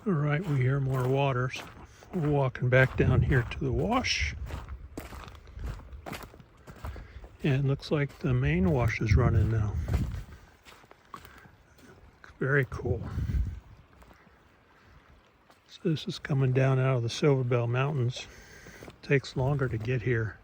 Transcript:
All right, we hear more water. So we're walking back down here to the wash. And it looks like the main wash is running now. Very cool. So this is coming down out of the Silver Bell Mountains. It takes longer to get here.